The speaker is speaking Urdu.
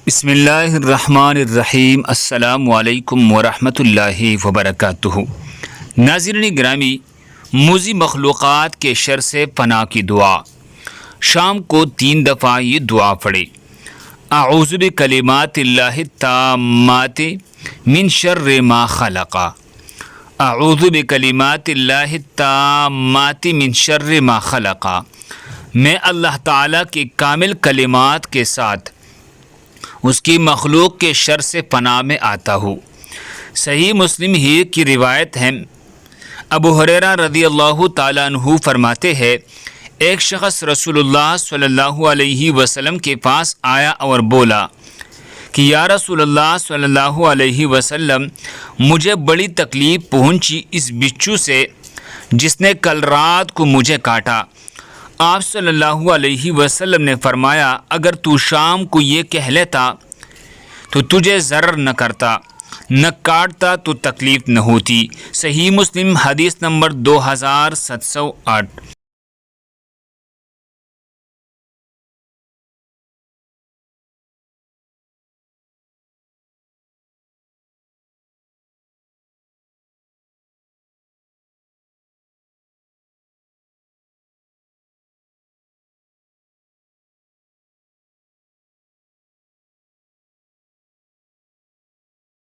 بسم اللہ الرحمن الرحیم۔ السلام علیکم ورحمۃ اللہ وبرکاتہ۔ ناظرین گرامی، موذی مخلوقات کے شر سے پناہ کی دعا۔ شام کو 3 دفعہ یہ دعا پڑھے۔ اعوذ بکلمات اللہ التامات من شر ما خلق۔ اعوذ بکلمات اللہ التامات من شر ما خلق۔ میں اللہ تعالیٰ کے کامل کلمات کے ساتھ اس کی مخلوق کے شر سے پناہ میں آتا ہوں۔ صحیح مسلم ہی کی روایت ہے، ابو ہریرہ رضی اللہ تعالیٰ عنہ فرماتے ہیں، ایک شخص رسول اللہ صلی اللہ علیہ وسلم کے پاس آیا اور بولا کہ یا رسول اللہ صلی اللہ علیہ وسلم، مجھے بڑی تکلیف پہنچی اس بچھو سے جس نے کل رات کو مجھے کاٹا۔ آپ صلی اللہ علیہ وسلم نے فرمایا، اگر تو شام کو یہ کہہ لیتا تو تجھے ضرر نہ کرتا، نہ کاٹتا تو تکلیف نہ ہوتی۔ صحیح مسلم حدیث نمبر 2708۔